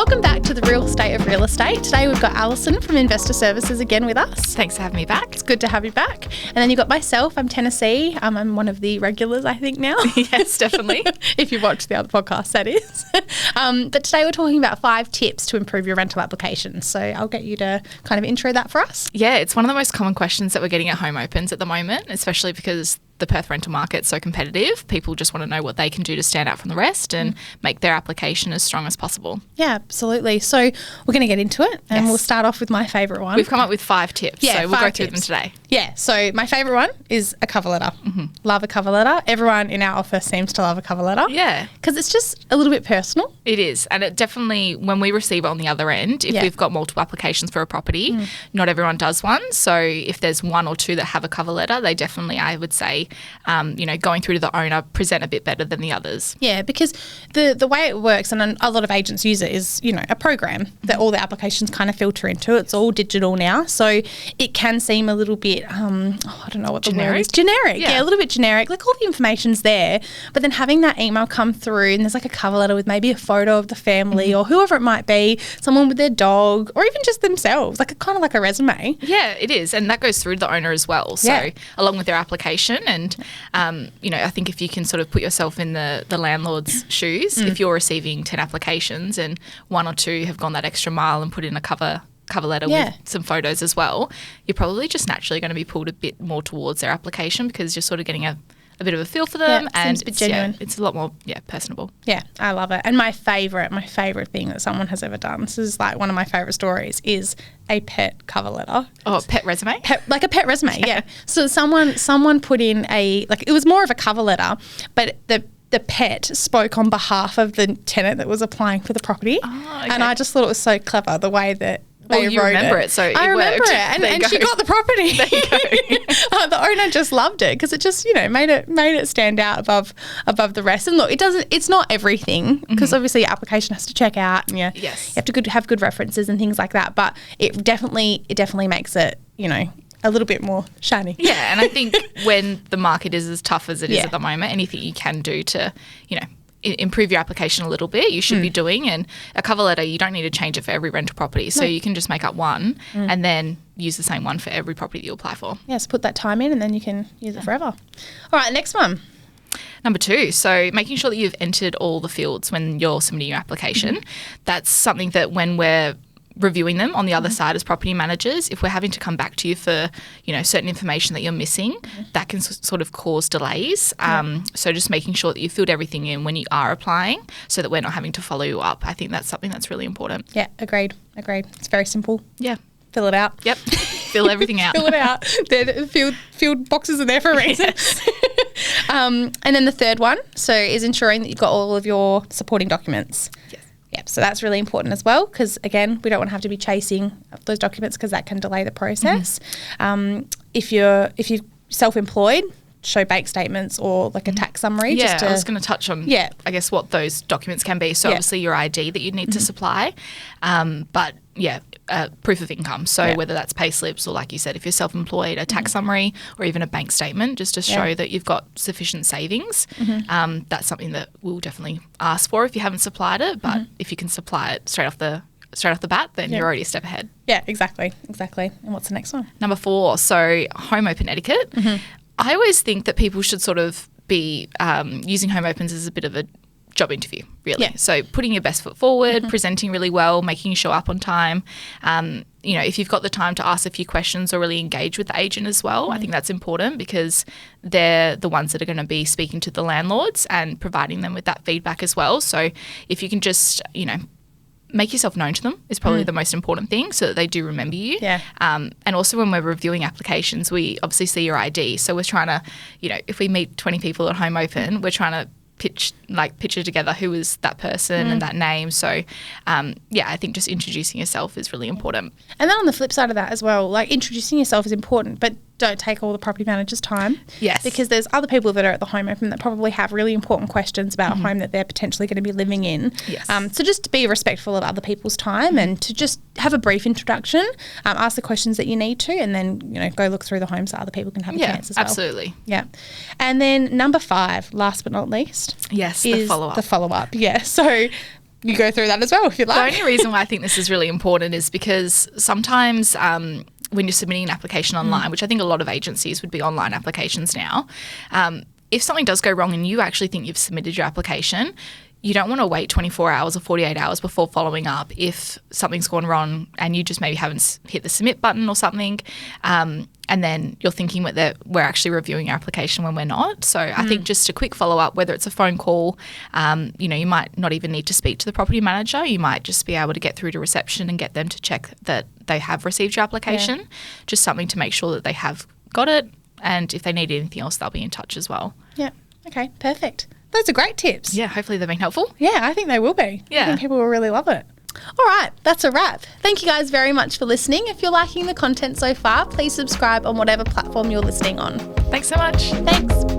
Welcome back to the Real Estate of Real Estate. Today we've got Alison from Investor Services again with us. Thanks for having me back. It's good to have you back. And then you've got myself, I'm Tennessee. I'm one of the regulars, I think, now. Yes, definitely. If you've watched the other podcast, that is. But today we're talking about 5 tips to improve your rental application. So I'll get you to kind of intro that for us. Yeah, it's one of the most common questions that we're getting at home opens at the moment, especially because the Perth rental market's so competitive. People just want to know what they can do to stand out from the rest and make their application as strong as possible. Yeah, absolutely. So we're going to get into it and we'll start off with my favourite one. We've come up with 5 tips, so we'll go through them today. Yeah, so my favourite one is a cover letter. Love a cover letter. Everyone in our office seems to love a cover letter. Yeah. Because it's just a little bit personal. It is. And it definitely, when we receive it on the other end, if we've got multiple applications for a property, not everyone does one. So if there's 1 or 2 that have a cover letter, they definitely, I would say, going through to the owner, present a bit better than the others. Yeah, because the way it works, and a lot of agents use it, is, a program that all the applications kind of filter into. It's all digital now. So it can seem a little bit, I don't know what the word is. Generic. Yeah, a little bit generic. Like all the information's there. But then having that email come through and there's like a cover letter with maybe a photo of the family or whoever it might be, someone with their dog or even just themselves, like kind of like a resume. Yeah, it is. And that goes through to the owner as well. So along with their application and, I think if you can sort of put yourself in the landlord's shoes, if you're receiving 10 applications and 1 or 2 have gone that extra mile and put in a cover letter with some photos as well, you're probably just naturally going to be pulled a bit more towards their application because you're sort of getting a bit of a feel for them and seems a bit genuine. It's a lot more personable. Yeah, I love it. And my favourite thing that someone has ever done, this is like one of my favourite stories, is a pet cover letter. Oh, pet resume? Like a pet resume, yeah. So someone put in it was more of a cover letter, but the pet spoke on behalf of the tenant that was applying for the property. Oh, okay. And I just thought it was so clever the way that you remember it, so I remember worked. it, and she got the property. There you go. The owner just loved it because it just made it stand out above the rest. And look, it's not everything because obviously your application has to check out, and you have to have good references and things like that. But it definitely makes it a little bit more shiny. Yeah, and I think when the market is as tough as it is at the moment, anything you can do to improve your application a little bit, you should be doing. And a cover letter, you don't need to change it for every rental property. So you can just make up one and then use the same one for every property that you apply for. Yes, put that time in and then you can use it forever. All right, next one. Number 2, so making sure that you've entered all the fields when you're submitting your application. That's something that when we're reviewing them on the other side as property managers, if we're having to come back to you for certain information that you're missing, that can sort of cause delays. So just making sure that you filled everything in when you are applying so that we're not having to follow you up. I think that's something that's really important. Yeah, agreed. It's very simple. Yeah. Fill it out. Yep. Fill everything out. Fill it out. The field boxes are there for a reason. Yes. And then the third one, is ensuring that you've got all of your supporting documents. Yes. Yep, so that's really important as well because, again, we don't want to have to be chasing those documents because that can delay the process. If you're self-employed, show bank statements or like a tax summary. Yeah, I was going to touch on, I guess, what those documents can be. So obviously your ID that you need to supply, but proof of income. So whether that's pay slips or, like you said, if you're self-employed, a tax summary or even a bank statement just to show that you've got sufficient savings. That's something that we'll definitely ask for if you haven't supplied it. But if you can supply it straight off the bat, then you're already a step ahead. Yeah, exactly. And what's the next one? Number 4, so home open etiquette. I always think that people should sort of be using home opens as a bit of a job interview, really. Yeah. So putting your best foot forward, presenting really well, making you show up on time. If you've got the time to ask a few questions or really engage with the agent as well, I think that's important because they're the ones that are going to be speaking to the landlords and providing them with that feedback as well. So if you can just, make yourself known to them is probably the most important thing so that they do remember you. Yeah. And also when we're reviewing applications, we obviously see your ID. So we're trying to, if we meet 20 people at home open, we're trying to picture together who is that person and that name. So, I think just introducing yourself is really important. And then on the flip side of that as well, like introducing yourself is important, but don't take all the property manager's time. Yes. Because there's other people that are at the home open that probably have really important questions about a home that they're potentially going to be living in. Yes. So just to be respectful of other people's time and to just have a brief introduction, ask the questions that you need to, and then, go look through the homes so other people can have a chance as well. Absolutely. Yeah. And then number 5, last but not least. Yes, is the follow-up. The follow-up, yeah. So you go through that as well if you like. The only reason why I think this is really important is because sometimes when you're submitting an application online, which I think a lot of agencies would be online applications now, if something does go wrong and you actually think you've submitted your application, you don't want to wait 24 hours or 48 hours before following up if something's gone wrong and you just maybe haven't hit the submit button or something. And then you're thinking that we're actually reviewing your application when we're not. So I think just a quick follow-up, whether it's a phone call, you might not even need to speak to the property manager. You might just be able to get through to reception and get them to check that they have received your application. Yeah. Just something to make sure that they have got it. And if they need anything else, they'll be in touch as well. Yeah. Okay, perfect. Those are great tips. Yeah, hopefully they've been helpful. Yeah, I think they will be. Yeah. I think people will really love it. All right, that's a wrap. Thank you guys very much for listening. If you're liking the content so far, please subscribe on whatever platform you're listening on. Thanks so much. Thanks.